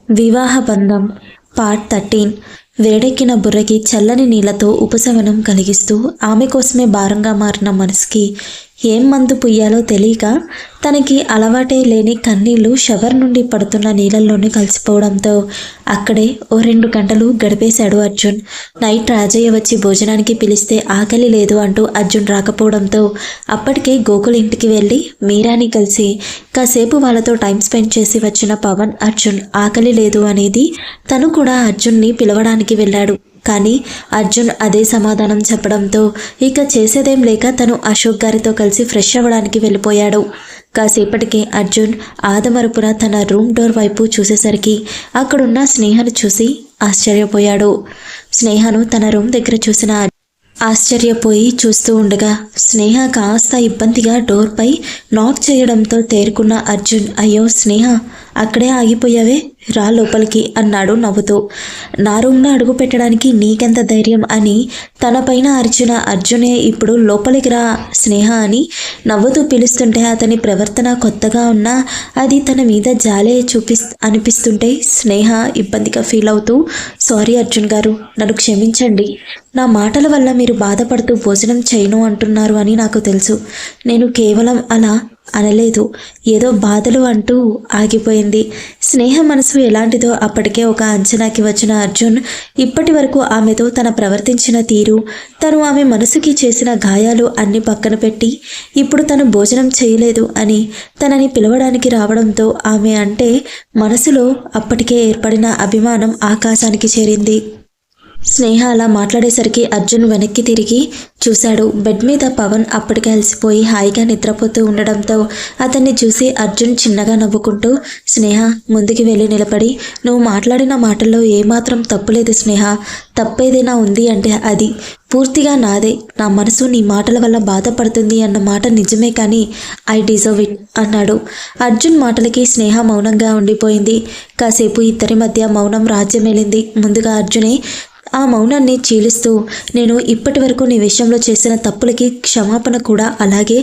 వివాహ బంధం పార్ట్ 13. వేడెక్కిన బుర్రకి చల్లని నీళ్లతో ఉపశమనం కలిగిస్తూ ఆమె కోసమే భారంగా మారిన మనసుకి ఏం మందు పుయ్యాలో తెలియక తనకి అలవాటే లేని కన్నీళ్లు షవర్ నుండి పడుతున్న నీళ్ళల్లోనే కలిసిపోవడంతో అక్కడే ఓ 2 గంటలు గడిపేశాడు అర్జున్. నైట్ రాజయ్య వచ్చి భోజనానికి పిలిస్తే ఆకలి లేదు అంటూ అర్జున్ రాకపోవడంతో అప్పటికే గోకుల్ ఇంటికి వెళ్ళి మీరాని కలిసి కాసేపు వాళ్ళతో టైం స్పెండ్ చేసి వచ్చిన పవన్ అర్జున్ ఆకలి లేదు అనేది తను కూడా అర్జున్ని పిలవడానికి వెళ్ళాడు. కానీ అర్జున్ అదే సమాధానం చెప్పడంతో ఇక చేసేదేం లేక తను అశోక్ గారితో కలిసి ఫ్రెష్ అవ్వడానికి వెళ్ళిపోయాడు. కాసేపటికి అర్జున్ ఆదమరుపున తన రూమ్ డోర్ వైపు చూసేసరికి అక్కడున్న స్నేహను చూసి ఆశ్చర్యపోయాడు. స్నేహను తన రూమ్ దగ్గర చూసిన ఆశ్చర్యపోయి చూస్తూ ఉండగా స్నేహ కాస్త ఇబ్బందిగా డోర్పై నాక్ చేయడంతో తేరుకున్న అర్జున్, అయ్యో స్నేహ, అక్కడే ఆగిపోయావే, రా లోపలికి అన్నాడు నవ్వుతూ. నా రూమ్లో అడుగు పెట్టడానికి నీకెంత ధైర్యం అని తనపైన అరిచిన అర్జునే ఇప్పుడు లోపలికి రా స్నేహ అని నవ్వుతూ పిలుస్తుంటే అతని ప్రవర్తన కొత్తగా ఉన్నా అది తన మీద జాలే అనిపిస్తుంటే స్నేహ ఇబ్బందిగా ఫీల్ అవుతూ, సారీ అర్జున్ గారు, నన్ను క్షమించండి. నా మాటల వల్ల మీరు బాధపడుతూ భోజనం చేయను అంటున్నారు అని నాకు తెలుసు. నేను కేవలం అలా అనలేదు, ఏదో బాధలు అంటూ ఆగిపోయింది. స్నేహ మనసు ఎలాంటిదో అప్పటికే ఒక అంచనాకి వచ్చిన అర్జున్ ఇప్పటి వరకు ఆమెతో తన ప్రవర్తించిన తీరు, తను ఆమె మనసుకి చేసిన గాయాలు అన్ని పక్కన పెట్టి ఇప్పుడు తను భోజనం చేయలేదు అని తనని పిలవడానికి రావడంతో ఆమె అంటే మనసులో అప్పటికే ఏర్పడిన అభిమానం ఆకాశానికి చేరింది. స్నేహ అలా మాట్లాడేసరికి అర్జున్ వెనక్కి తిరిగి చూశాడు. బెడ్ మీద పవన్ అప్పటికే అలసిపోయి హాయిగా నిద్రపోతూ ఉండడంతో అతన్ని చూసి అర్జున్ చిన్నగా నవ్వుకుంటూ, స్నేహ ముందుకి వెళ్ళి నిలబడి, నువ్వు మాట్లాడిన మాటల్లో ఏమాత్రం తప్పులేదు స్నేహ, తప్పేదైనా ఉంది అంటే అది పూర్తిగా నాదే. నా మనసు నీ మాటల వల్ల బాధపడుతుంది అన్న మాట నిజమే, కానీ ఐ డిజర్వ్ ఇట్ అన్నాడు. అర్జున్ మాటలకి స్నేహ మౌనంగా ఉండిపోయింది. కాసేపు ఇద్దరి మధ్య మౌనం రాజ్యమేలింది. ముందుగా అర్జునే ఆ మౌనాన్ని చీలుస్తూ, నేను ఇప్పటి వరకు నీ విషయంలో చేసిన తప్పులకి క్షమాపణ కూడా అలాగే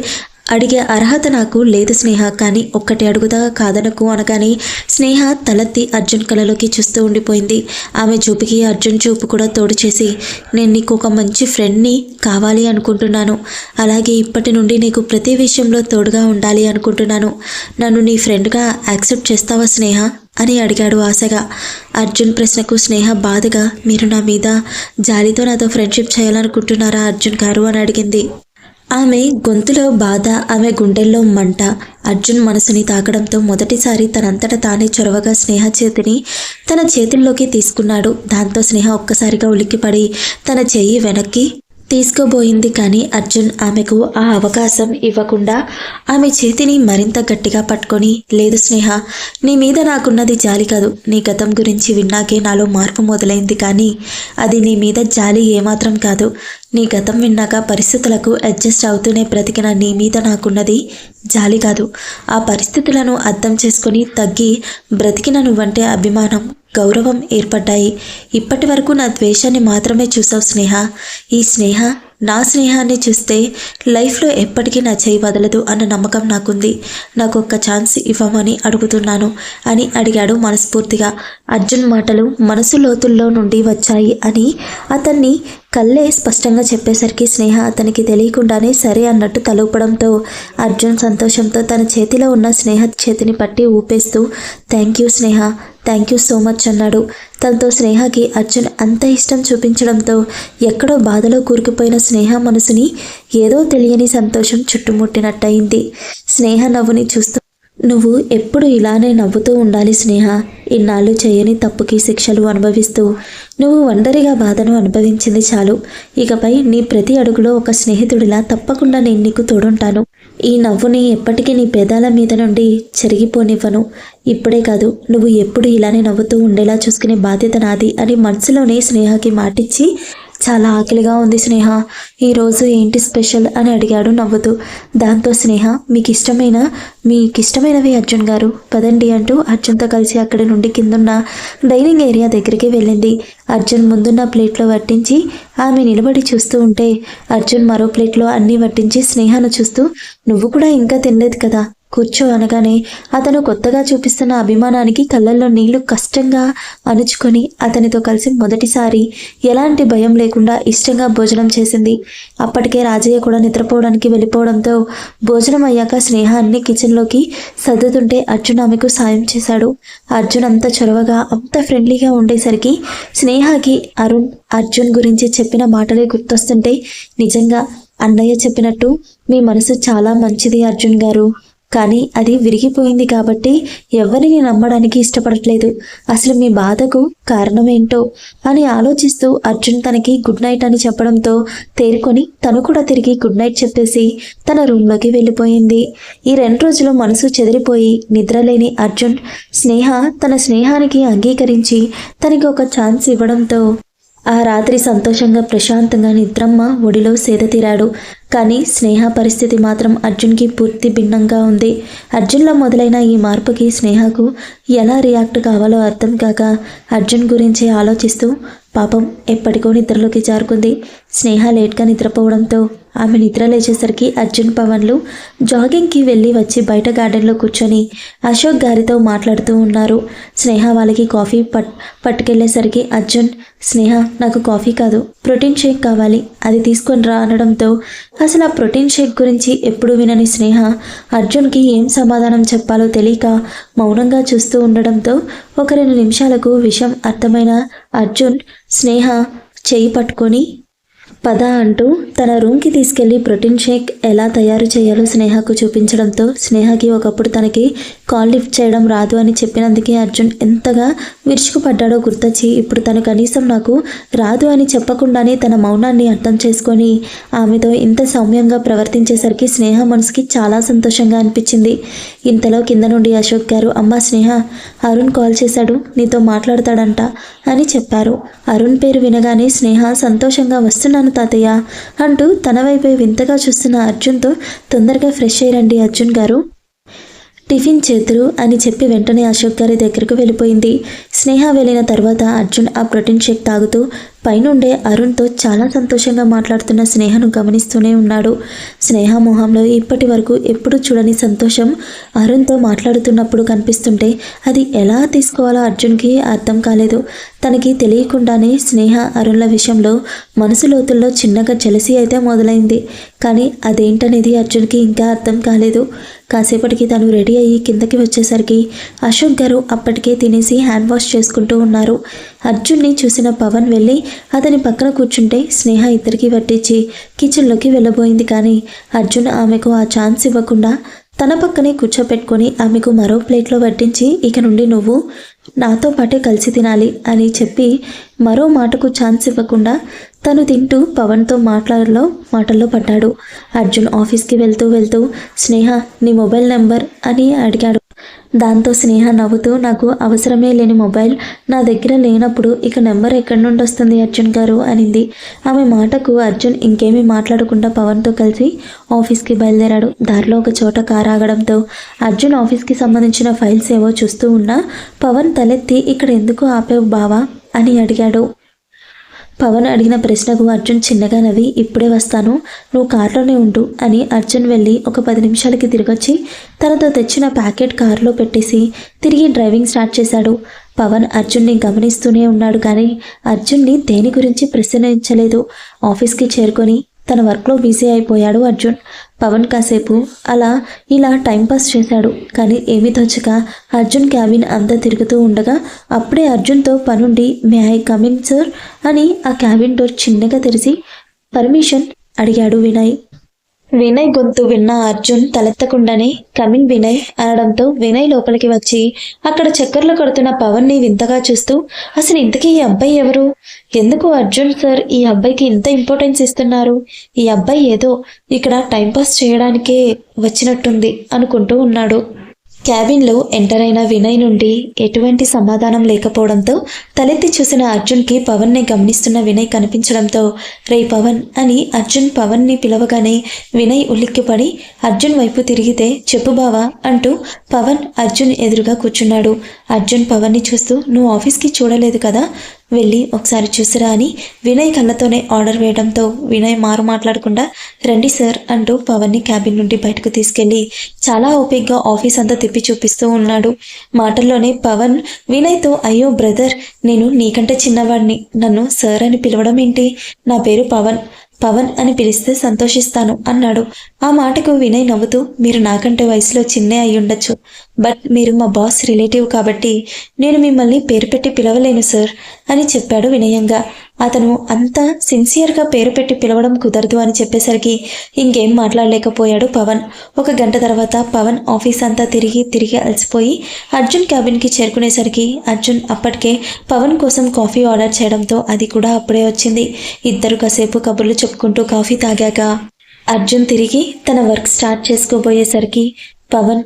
అడిగే అర్హత నాకు లేదు స్నేహ, కానీ ఒక్కటి అడుగుతా కాదనకు అనగానే స్నేహ తలెత్తి అర్జున్ కళ్ళలోకి చూస్తూ ఉండిపోయింది. ఆమె చూపుకి అర్జున్ చూపు కూడా తోడు చేసి, నేను నీకు ఒక మంచి ఫ్రెండ్ని కావాలి అనుకుంటున్నాను, అలాగే ఇప్పటి నుండి నీకు ప్రతి విషయంలో తోడుగా ఉండాలి అనుకుంటున్నాను. నన్ను నీ ఫ్రెండ్గా యాక్సెప్ట్ చేస్తావా స్నేహ అని అడిగాడు ఆశగా. అర్జున్ ప్రశ్నకు స్నేహ బాధగా, మీరు నా మీద జాలితో నాతో ఫ్రెండ్షిప్ చేయాలనుకుంటున్నారా అర్జున్ గారు అని అడిగింది. ఆమె గొంతులో బాధ, ఆమె గుండెల్లో మంట అర్జున్ మనసుని తాకడంతో మొదటిసారి తనంతట తానే చొరవగా స్నేహ చేతిని తన చేతుల్లోకి తీసుకున్నాడు. దాంతో స్నేహ ఒక్కసారిగా ఉలిక్కిపడి తన చెయ్యి వెనక్కి తీసుకోబోయింది. కానీ అర్జున్ ఆమెకు ఆ అవకాశం ఇవ్వకుండా ఆమె చేతిని మరింత గట్టిగా పట్టుకొని, లేదు స్నేహ, నీ మీద నాకున్నది జాలి కాదు, నీ గతం గురించి విన్నాకే నాలో మార్పు మొదలైంది, కానీ అది నీ మీద జాలి ఏమాత్రం కాదు. నీ గతం విన్నాక పరిస్థితులకు అడ్జస్ట్ అవుతూనే బ్రతికిన నీ మీద నాకున్నది జాలి కాదు. ఆ పరిస్థితులను అర్థం చేసుకొని తగ్గి బ్రతికిన నువ్వంటే అభిమానం, గౌరవం ఏర్పడ్డాయి. ఇప్పటి వరకు నా ద్వేషాన్ని మాత్రమే చూసావు స్నేహ. ఈ స్నేహ నా స్నేహాన్ని చూస్తే లైఫ్లో ఎప్పటికీ నా చేయి వదలదు అన్న నమ్మకం నాకుంది. నాకు ఒక్క ఛాన్స్ ఇవ్వమని అడుగుతున్నాను అని అడిగాడు మనస్ఫూర్తిగా. అర్జున్ మాటలు మనసు లోతుల్లో నుండి వచ్చాయి అని అతన్ని కళ్ళే స్పష్టంగా చెప్పేసరికి స్నేహ అతనికి తెలియకుండానే సరే అన్నట్టు తలూపడంతో అర్జున్ సంతోషంతో తన చేతిలో ఉన్న స్నేహ చేతిని పట్టి ఊపేస్తూ, thank you Sneha, thank you so much అన్నాడు. తనతో స్నేహకి అర్జున్ అంత ఇష్టం చూపించడంతో ఎక్కడో బాధలో కూరుకుపోయిన స్నేహ మనసుని ఏదో తెలియని సంతోషం చుట్టుముట్టినట్టయింది. స్నేహ నవ్వుని చూస్తూ, నువ్వు ఎప్పుడు ఇలానే నవ్వుతూ ఉండాలి స్నేహ. ఇన్నాళ్ళు చేయని తప్పుకి శిక్షలు అనుభవిస్తూ నువ్వు ఒంటరిగా బాధను అనుభవించింది చాలు. ఇకపై నీ ప్రతి అడుగులో ఒక స్నేహితుడిలా తప్పకుండా నేను నీకు తోడుంటాను. ఈ నవ్వుని ఎప్పటికీ నీ పెదాల మీద నుండి చెరిగిపోనివ్వను. ఇప్పుడే కాదు, నువ్వు ఎప్పుడు ఇలానే నవ్వుతూ ఉండేలా చూసుకునే బాధ్యత నాది అని మనసులోనే స్నేహకి మాటిచ్చి, చాలా ఆకలిగా ఉంది స్నేహ, ఈరోజు ఏంటి స్పెషల్ అని అడిగాడు నవ్వుతూ. దాంతో స్నేహ, మీకిష్టమైనవి అర్జున్ గారు, పదండి అంటూ అర్జున్తో కలిసి అక్కడి నుండి కిందున్న డైనింగ్ ఏరియా దగ్గరికి వెళ్ళింది. అర్జున్ ముందున్న ప్లేట్లో వడ్డించి ఆమె నిలబడి చూస్తూ ఉంటే అర్జున్ మరో ప్లేట్లో అన్నీ వడ్డించి స్నేహను చూస్తూ, నువ్వు కూడా ఇంకా తినలేదు కదా, కూర్చో అనగానే అతను కొత్తగా చూపిస్తున్న అభిమానానికి కళ్ళల్లో నీళ్లు కష్టంగా అణుచుకొని అతనితో కలిసి మొదటిసారి ఎలాంటి భయం లేకుండా ఇష్టంగా భోజనం చేసింది. అప్పటికే రాజయ్య కూడా నిద్రపోవడానికి వెళ్ళిపోవడంతో భోజనం అయ్యాక స్నేహ అన్ని కిచెన్లోకి సర్దుతుంటే అర్జున్ ఆమెకు సాయం చేశాడు. అర్జున్ అంత చొరవగా అంత ఫ్రెండ్లీగా ఉండేసరికి స్నేహకి అర్జున్ గురించి చెప్పిన మాటలే గుర్తొస్తుంటే నిజంగా అన్నయ్య చెప్పినట్టు మీ మనసు చాలా మంచిది అర్జున్ గారు, కానీ అది విరిగిపోయింది కాబట్టి ఎవరిని నమ్మడానికి ఇష్టపడట్లేదు. అసలు మీ బాధకు కారణమేంటో అని ఆలోచిస్తూ అర్జున్ తనకి గుడ్ నైట్ అని చెప్పడంతో తేరుకొని తను కూడా తిరిగి గుడ్ నైట్ చెప్పేసి తన రూమ్లోకి వెళ్ళిపోయింది. ఈ 2 రోజులు మనసు చెదిరిపోయి నిద్రలేని అర్జున్ తన స్నేహానికి అంగీకరించి తనకి ఒక ఛాన్స్ ఇవ్వడంతో ఆ రాత్రి సంతోషంగా ప్రశాంతంగా నిద్రమ్మ ఒడిలో సేద తీరాడు. కానీ స్నేహ పరిస్థితి మాత్రం అర్జున్కి పూర్తి భిన్నంగా ఉంది. అర్జున్లో మొదలైన ఈ మార్పుకి స్నేహకు ఎలా రియాక్ట్ కావాలో అర్థం కాక అర్జున్ గురించి ఆలోచిస్తూ పాపం ఎప్పటికో నిద్రలోకి జారుకుంది. స్నేహ లేట్గా నిద్రపోవడంతో ఆమె నిద్ర లేచేసరికి అర్జున్ పవన్లు జాగింగ్కి వెళ్ళి వచ్చి బయట గార్డెన్లో కూర్చొని అశోక్ గారితో మాట్లాడుతూ ఉన్నారు. స్నేహ వాళ్ళకి కాఫీ పట్టుకెళ్ళేసరికి అర్జున్, స్నేహ నాకు కాఫీ కాదు ప్రోటీన్ షేక్ కావాలి, అది తీసుకొని రా అనడంతో అసలు ఆ ప్రోటీన్ షేక్ గురించి ఎప్పుడు వినని స్నేహ అర్జున్కి ఏం సమాధానం చెప్పాలో తెలియక మౌనంగా చూస్తూ ఉండడంతో ఒక 2 నిమిషాలకు విషయం అర్థమైన అర్జున్ స్నేహ చేయి పట్టుకొని పద అంటూ తన రూమ్కి తీసుకెళ్లి ప్రోటీన్ షేక్ ఎలా తయారు చేయాలో స్నేహకు చూపించడంతో స్నేహకి ఒకప్పుడు తనకి కాల్ లిఫ్ట్ చేయడం రాదు అని చెప్పినందుకే అర్జున్ ఎంతగా విరుచుకుపడ్డాడో గుర్తొచ్చి ఇప్పుడు తను కనీసం నాకు రాదు అని చెప్పకుండానే తన మౌనాన్ని అర్థం చేసుకొని ఆమెతో ఇంత సౌమ్యంగా ప్రవర్తించేసరికి స్నేహ మనసుకి చాలా సంతోషంగా అనిపించింది. ఇంతలో కింద నుండి అశోక్ గారు, అమ్మా స్నేహ, అరుణ్ కాల్ చేశాడు, నీతో మాట్లాడతాడంట అని చెప్పారు. అరుణ్ పేరు వినగానే స్నేహ సంతోషంగా వస్తున్నాను తాతయ్య అంటూ తన వైపే వింతగా చూస్తున్న అర్జున్తో తొందరగా ఫ్రెష్ అయ్యండి అర్జున్ గారు, టిఫిన్ చేతురు అని చెప్పి వెంటనే అశోక్ గారి దగ్గరకు వెళ్ళిపోయింది. స్నేహ వెళ్ళిన తర్వాత అర్జున్ ఆ ప్రోటీన్ షేక్ తాగుతూ పైనుండే అరుణ్తో చాలా సంతోషంగా మాట్లాడుతున్న స్నేహను గమనిస్తూనే ఉన్నాడు. స్నేహ మొహంలో ఇప్పటి వరకు ఎప్పుడు చూడని సంతోషం అరుణ్తో మాట్లాడుతున్నప్పుడు కనిపిస్తుంటే అది ఎలా తీసుకోవాలో అర్జున్కి అర్థం కాలేదు. తనకి తెలియకుండానే స్నేహ అరుణ్ల విషయంలో మనసు లోతుల్లో చిన్నగా జలసి అయితే మొదలైంది. కానీ అదేంటనేది అర్జున్కి ఇంకా అర్థం కాలేదు. కాసేపటికి తను రెడీ అయ్యి కిందకి వచ్చేసరికి అశోక్ గారు అప్పటికే తినేసి హ్యాండ్ వాష్ చేసుకుంటూ ఉన్నారు. అర్జున్ని చూసిన పవన్ వెళ్ళి అతని పక్కన కూర్చుంటే స్నేహ ఇద్దరికి వడ్డించి కిచెన్లోకి వెళ్ళబోయింది. కానీ అర్జున్ ఆమెకు ఆ ఛాన్స్ ఇవ్వకుండా తన పక్కనే కూర్చోపెట్టుకొని ఆమెకు మరో ప్లేట్లో వడ్డించి ఇక నుండి నువ్వు నాతో పాటే కలిసి తినాలి అని చెప్పి మరో మాటకు ఛాన్స్ ఇవ్వకుండా తను తింటూ పవన్తో మాటల్లో పడ్డాడు. అర్జున్ ఆఫీస్కి వెళ్తూ స్నేహ నీ మొబైల్ నెంబర్ అని అడిగాడు. దాంతో స్నేహ నవ్వుతూ నాకు అవసరమే లేని మొబైల్ నా దగ్గర లేనప్పుడు ఇక నెంబర్ ఎక్కడి నుండి వస్తుంది అర్జున్ గారు అనింది. ఆమె మాటకు అర్జున్ ఇంకేమీ మాట్లాడకుండా పవన్తో కలిసి ఆఫీస్కి బయలుదేరాడు. దారిలో ఒక చోట కారు ఆగడంతో అర్జున్ ఆఫీస్కి సంబంధించిన ఫైల్స్ ఏవో చూస్తూ ఉన్నా పవన్ తలెత్తి ఇక్కడ ఎందుకు ఆపేవు బావా అని అడిగాడు. పవన్ అడిగిన ప్రశ్నకు అర్జున్ చిన్నగా నవ్వి ఇప్పుడే వస్తాను, నువ్వు కార్లోనే ఉండు అని అర్జున్ వెళ్ళి ఒక 10 నిమిషాలకి తిరిగొచ్చి తనతో తెచ్చిన ప్యాకెట్ కారులో పెట్టేసి తిరిగి డ్రైవింగ్ స్టార్ట్ చేశాడు. పవన్ అర్జున్ని గమనిస్తూనే ఉన్నాడు కానీ అర్జున్ని దేని గురించి ప్రశ్నించలేదు. ఆఫీస్కి చేరుకొని తన వర్క్లో బిజీ అయిపోయాడు అర్జున్. పవన్ కాసేపు ఇలా టైంపాస్ చేశాడు. కానీ ఏమీ తోచక అర్జున్ క్యాబిన్ అంతా తిరుగుతూ ఉండగా అప్పుడే అర్జున్తో పనుండి మే ఐ కమిన్ సార్ అని ఆ క్యాబిన్ డోర్ చిన్నగా తెరిచి పర్మిషన్ అడిగాడు వినయ్. వినయ్ గొంతు విన్న అర్జున్ తలెత్తకుండానే కమిన్ వినయ్ అనడంతో వినయ్ లోపలికి వచ్చి అక్కడ చక్కర్లు కొడుతున్న పవన్ని వింతగా చూస్తూ అసలు ఇంతకీ ఈ అబ్బాయి ఎవరు, ఎందుకు అర్జున్ సార్ ఈ అబ్బాయికి ఇంత ఇంపార్టెన్స్ ఇస్తున్నారు, ఈ అబ్బాయి ఏదో ఇక్కడ టైంపాస్ చేయడానికే వచ్చినట్టుంది అనుకుంటూ ఉన్నాడు. క్యాబిన్లో ఎంటర్ అయిన వినయ్ నుండి ఎటువంటి సమాధానం లేకపోవడంతో తలెత్తి చూసిన అర్జున్కి పవన్ని గమనిస్తున్న వినయ్ కనిపించడంతో రే పవన్ అని అర్జున్ పవన్ని పిలవగానే వినయ్ ఉలిక్కిపడి అర్జున్ వైపు తిరిగితే చెప్పు బావా అంటూ పవన్ అర్జున్ ఎదురుగా కూర్చున్నాడు. అర్జున్ పవన్ని చూస్తూ నువ్వు ఆఫీస్కి చూడలేదు కదా, వెళ్ళి ఒకసారి చూసిరా అని వినయ్ కళ్ళతోనే ఆర్డర్ వేయడంతో వినయ్ మారు మాట్లాడకుండా రండి సార్ అంటూ పవన్ని క్యాబిన్ నుండి బయటకు తీసుకెళ్లి చాలా ఓపిక్గా ఆఫీస్ అంతా తిప్పి చూపిస్తూ ఉన్నాడు. మాటల్లోనే పవన్ వినయ్తో అయ్యో బ్రదర్, నేను నీకంటే చిన్నవాడిని, నన్ను సార్ అని పిలవడం ఏంటి, నా పేరు పవన్, పవన్ అని పిలిస్తే సంతోషిస్తాను అన్నాడు. ఆ మాటకు వినయ్ నవ్వుతూ మీరు నాకంటే వయసులో చిన్నే అయి ఉండొచ్చు, బట్ మీరు మా బాస్ రిలేటివ్ కాబట్టి నేను మిమ్మల్ని పేరు పెట్టి పిలవలేను సార్ అని చెప్పాడు వినయంగా. అతను అంత సిన్సియర్గా పేరు పెట్టి పిలవడం కుదరదు అని చెప్పేసరికి ఇంకేం మాట్లాడలేకపోయాడు పవన్. 1 గంట తర్వాత పవన్ ఆఫీస్ అంతా తిరిగి అలసిపోయి అర్జున్ క్యాబిన్కి చేరుకునేసరికి అర్జున్ అప్పటికే పవన్ కోసం కాఫీ ఆర్డర్ చేయడంతో అది కూడా అప్పుడే వచ్చింది. ఇద్దరు కాసేపు కబుర్లు చెప్పుకుంటూ కాఫీ తాగాక అర్జున్ తిరిగి తన వర్క్ స్టార్ట్ చేసుకోబోయేసరికి పవన్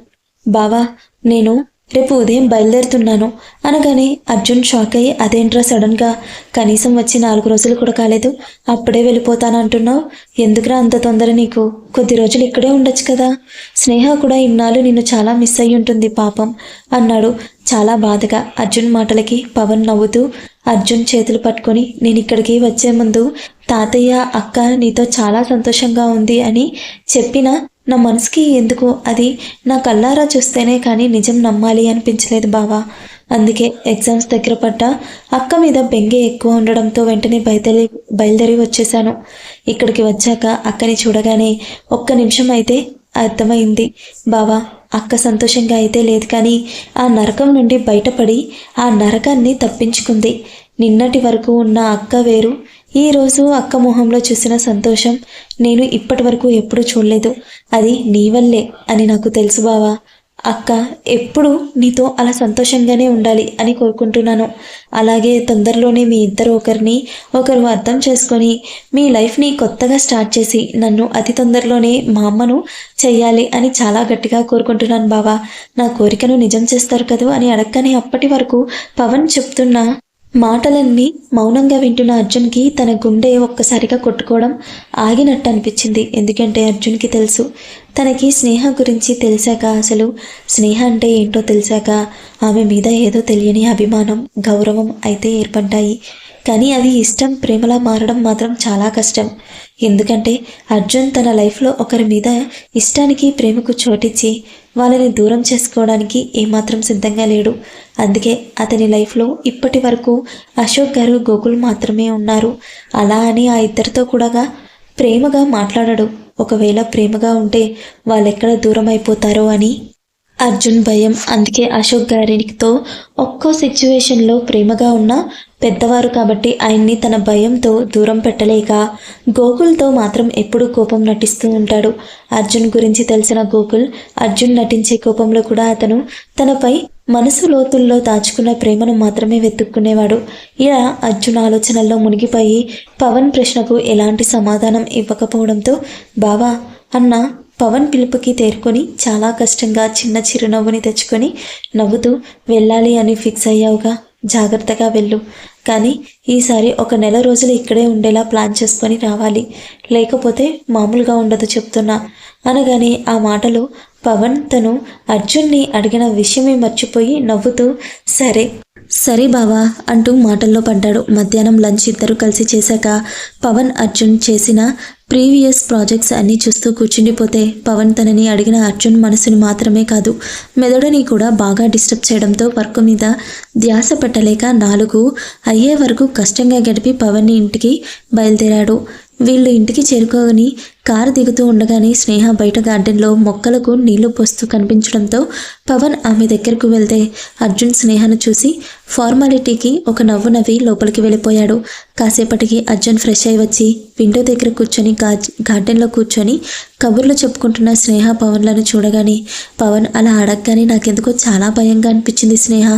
బావా నేను రేపు ఉదయం బయలుదేరుతున్నాను అనగానే అర్జున్ షాక్ అయ్యి అదేంట్రా సడన్గా, కనీసం వచ్చి 4 రోజులు కూడా కాలేదు, అప్పుడే వెళ్ళిపోతానంటున్నావు, ఎందుకురా అంత తొందర నీకు, కొద్ది రోజులు ఇక్కడే ఉండొచ్చు కదా, స్నేహ కూడా ఇన్నాళ్ళు నిన్ను చాలా మిస్ అయ్యి ఉంటుంది పాపం అన్నాడు చాలా బాధగా. అర్జున్ మాటలకి పవన్ నవ్వుతూ అర్జున్ చేతులు పట్టుకొని నేను ఇక్కడికి వచ్చే ముందు తాతయ్య అక్క నీతో చాలా సంతోషంగా ఉంది అని చెప్పిన నా మనసుకి ఎందుకు అది నా కళ్ళారా చూస్తేనే కానీ నిజం నమ్మాలి అనిపించలేదు బావా, అందుకే ఎగ్జామ్స్ దగ్గర పడ్డ అక్క మీద బెంగే ఎక్కువ ఉండడంతో వెంటనే బయలుదేరి వచ్చేసాను. ఇక్కడికి వచ్చాక అక్కని చూడగానే 1 నిమిషం అయితే అర్థమైంది బావా, అక్క సంతోషంగా అయితే లేదు కానీ ఆ నరకం నుండి బయటపడి ఆ నరకాన్ని తప్పించుకుంది. నిన్నటి వరకు ఉన్న అక్క వేరు, ఈరోజు అక్క మొహంలో చూసిన సంతోషం నేను ఇప్పటి వరకు ఎప్పుడూ చూడలేదు, అది నీ వల్లే అని నాకు తెలుసు బావా, అక్క ఎప్పుడు నీతో అలా సంతోషంగానే ఉండాలి అని కోరుకుంటున్నాను. అలాగే తొందరలోనే మీ ఇద్దరు ఒకరు అర్థం చేసుకొని మీ లైఫ్ని కొత్తగా స్టార్ట్ చేసి నన్ను అతి తొందరలోనే మా అమ్మను చెయ్యాలి అని చాలా గట్టిగా కోరుకుంటున్నాను బావా, నా కోరికను నిజం చేస్తారు కదూ అని అడగగానే అప్పటి వరకు పవన్ చెప్తున్న మాటలన్నీ మౌనంగా వింటున్న అర్జున్కి తన గుండె ఒక్కసారిగా కొట్టుకోవడం ఆగినట్టు అనిపించింది. ఎందుకంటే అర్జున్కి తెలుసు, తనకి స్నేహ గురించి తెలిసాక, అసలు స్నేహ అంటే ఏంటో తెలిసాక ఆమె మీద ఏదో తెలియని అభిమానం, గౌరవం అయితే ఏర్పడ్డాయి. కానీ అవి ఇష్టం, ప్రేమలా మారడం మాత్రం చాలా కష్టం. ఎందుకంటే అర్జున్ తన లైఫ్లో ఒకరి మీద ఇష్టానికి ప్రేమకు చోటిచ్చి వాళ్ళని దూరం చేసుకోవడానికి ఏమాత్రం సిద్ధంగా లేడు. అందుకే అతని లైఫ్లో ఇప్పటి వరకు అశోక్ గారు, గోకుల్ మాత్రమే ఉన్నారు. అలా అని ఆ ఇద్దరితో కూడా ప్రేమగా మాట్లాడడు. ఒకవేళ ప్రేమగా ఉంటే వాళ్ళెక్కడ దూరం అయిపోతారో అని అర్జున్ భయం. అందుకే అశోక్ గారితో ఒక్కో సిచ్యువేషన్లో ప్రేమగా ఉన్న పెద్దవారు కాబట్టి ఆయన్ని తన భయంతో దూరం పెట్టలేక గోకుల్తో మాత్రం ఎప్పుడూ కోపం నటిస్తూ ఉంటాడు. అర్జున్ గురించి తెలిసిన గోకుల్ అర్జున్ నటించే కోపంలో కూడా అతను తనపై మనసు లోతుల్లో దాచుకున్న ప్రేమను మాత్రమే వెతుక్కునేవాడు. ఇలా అర్జున్ ఆలోచనల్లో మునిగిపోయి పవన్ ప్రశ్నకు ఎలాంటి సమాధానం ఇవ్వకపోవడంతో బావా అన్న పవన్ పిలుపుకి తేరుకొని చాలా కష్టంగా చిన్న చిరునవ్వుని తెచ్చుకొని నవ్వుతూ వెళ్ళాలి అని ఫిక్స్ అయ్యావుగా, జాగ్రత్తగా వెళ్ళు, కానీ ఈసారి 1 నెల రోజులు ఇక్కడే ఉండేలా ప్లాన్ చేసుకొని రావాలి, లేకపోతే మామూలుగా ఉండదు చెప్తున్నా అనగానే ఆ మాటలు పవన్ తను అర్జున్ని అడిగిన విషయమే మర్చిపోయి నవ్వుతూ సరే బావా అంటూ మాటల్లో పడ్డాడు. మధ్యాహ్నం లంచ్ ఇద్దరు కలిసి చేశాక పవన్ అర్జున్ చేసిన ప్రీవియస్ ప్రాజెక్ట్స్ అన్నీ చూస్తూ కూర్చుండిపోతే పవన్ తనని అడిగిన అర్జున్ మనసుని మాత్రమే కాదు మెదడుని కూడా బాగా డిస్టర్బ్ చేయడంతో వర్క్ మీద ధ్యాస పెట్టలేక 4 అయ్యే వరకు కష్టంగా గడిపి పవన్ని ఇంటికి బయలుదేరాడు. వీళ్ళు ఇంటికి చేరుకొని కారు దిగుతూ ఉండగానే స్నేహ బయట గార్డెన్లో మొక్కలకు నీళ్లు పోస్తూ కనిపించడంతో పవన్ ఆమె దగ్గరకు వెళ్తే అర్జున్ స్నేహను చూసి ఫార్మాలిటీకి ఒక నవ్వు నవ్వి లోపలికి వెళ్ళిపోయాడు. కాసేపటికి అర్జున్ ఫ్రెష్ అయి వచ్చి విండో దగ్గర కూర్చొని గార్డెన్లో కూర్చొని కబుర్లు చెప్పుకుంటున్న స్నేహ పవన్లను చూడగానే పవన్ అలా అడగగానే నాకెందుకో చాలా భయంగా అనిపించింది స్నేహ.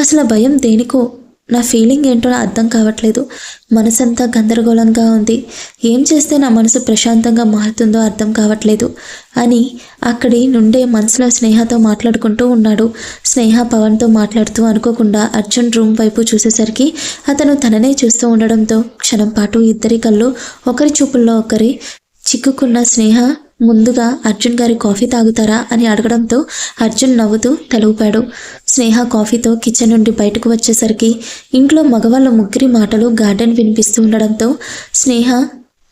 అసలు భయం దేనికో నా ఫీలింగ్ ఏంటో అర్థం కావట్లేదు. మనసంతా గందరగోళంగా ఉంది. ఏం చేస్తే నా మనసు ప్రశాంతంగా మారుతుందో అర్థం కావట్లేదు అని అక్కడి నుండే మనసులో స్నేహతో మాట్లాడుకుంటూ ఉన్నాడు. స్నేహ పవన్తో మాట్లాడుతూ అనుకోకుండా అర్జున్ రూమ్ వైపు చూసేసరికి అతను తననే చూస్తూ ఉండడంతో క్షణం పాటు ఇద్దరి కళ్ళు ఒకరి చూపుల్లో ఒకరి చిక్కుకున్న స్నేహ ముందుగా అర్జున్ గారి కాఫీ తాగుతారా అని అడగడంతో అర్జున్ నవ్వుతూ తలూపాడు. స్నేహ కాఫీతో కిచెన్ నుండి బయటకు వచ్చేసరికి ఇంట్లో మగవాళ్ళ ముగ్గురి మాటలు గార్డెన్ వినిపిస్తూ ఉండడంతో స్నేహ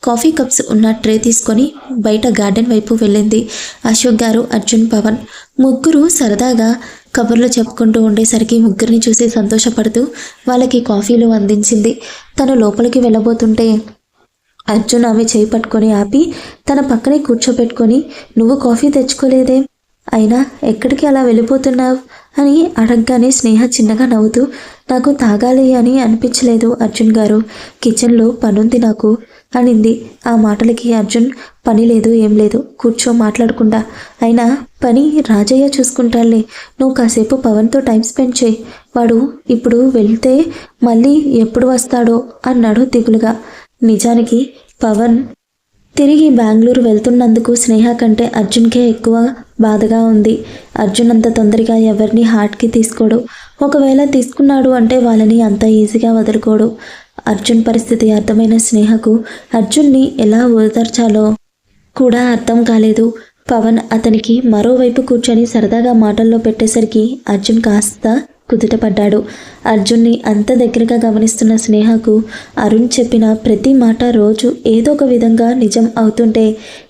కాఫీ కప్స్ ఉన్న ట్రే తీసుకొని బయట గార్డెన్ వైపు వెళ్ళింది. అశోక్ గారు, అర్జున్, పవన్ ముగ్గురు సరదాగా కబుర్లు చెప్పుకుంటూ ఉండేసరికి ముగ్గురిని చూసి సంతోషపడుతూ వాళ్ళకి కాఫీలు అందించింది. తను లోపలికి వెళ్ళబోతుంటే అర్జున్ ఆమె చేయి పట్టుకొని ఆపి తన పక్కనే కూర్చోబెట్టుకొని, నువ్వు కాఫీ తెచ్చుకోలేదే, అయినా ఎక్కడికి అలా వెళ్ళిపోతున్నావు అని అడగగానే స్నేహ చిన్నగా నవ్వుతూ, నాకు తాగాలి అని అనిపించలేదు అర్జున్ గారు, కిచెన్లో పనుంది నాకు అనింది. ఆ మాటలకి అర్జున్, పని లేదు ఏం లేదు, కూర్చో మాట్లాడకుండా, అయినా పని రాజయ్య చూసుకుంటాడులే, నువ్వు కాసేపు పవన్తో టైం స్పెండ్ చేయి, వాడు ఇప్పుడు వెళ్తే మళ్ళీ ఎప్పుడు వస్తాడో అన్నాడు దిగులుగా. నిజానికి పవన్ తిరిగి బెంగళూరు వెళ్తున్నందుకు స్నేహ కంటే అర్జున్కే ఎక్కువ బాధగా ఉంది. అర్జున్ అంత తొందరగా ఎవరిని హార్ట్కి తీసుకోడు. ఒకవేళ తీసుకున్నాడు అంటే వాళ్ళని అంత ఈజీగా వదులుకోడు. అర్జున్ పరిస్థితి అర్థమైన స్నేహకు అర్జున్ని ఎలా ఓదార్చాలో కూడా అర్థం కాలేదు. పవన్ అతనికి మరోవైపు కూర్చొని సరదాగా మాటల్లో పెట్టేసరికి అర్జున్ కాస్త కుదుటపడ్డాడు. అర్జున్ని అంత దగ్గరగా గమనిస్తున్న స్నేహకు అరుణ్ చెప్పిన ప్రతి మాట రోజు ఏదో ఒక విధంగా నిజం అవుతుంటే,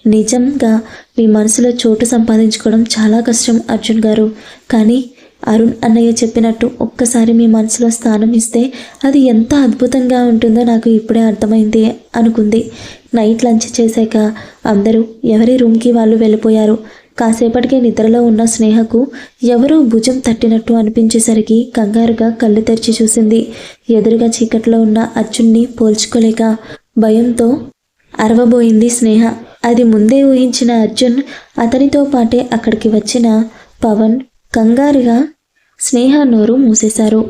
నిజంగా మీ మనసులో చోటు సంపాదించుకోవడం చాలా కష్టం అర్జున్ గారు. కానీ అరుణ్ అన్నయ్య చెప్పినట్టు ఒక్కసారి మీ మనసులో స్థానం ఇస్తే అది ఎంత అద్భుతంగా ఉంటుందో నాకు ఇప్పుడే అర్థమైంది అనుకుంది. నైట్ లంచ్ చేశాక అందరూ ఎవరి రూమ్కి వాళ్ళు వెళ్ళిపోయారు. కాసేపటికే నిద్రలో ఉన్న స్నేహకు ఎవరో భుజం తట్టినట్టు అనిపించేసరికి కంగారుగా కళ్ళు తెరిచి చూసింది. ఎదురుగా చీకట్లో ఉన్న అర్జున్ని పోల్చుకోలేక భయంతో అరవబోయింది స్నేహ. అది ముందే ఊహించిన అర్జున్, అతనితో పాటే అక్కడికి వచ్చిన పవన్ కంగారుగా స్నేహ నోరు మూసేశారు.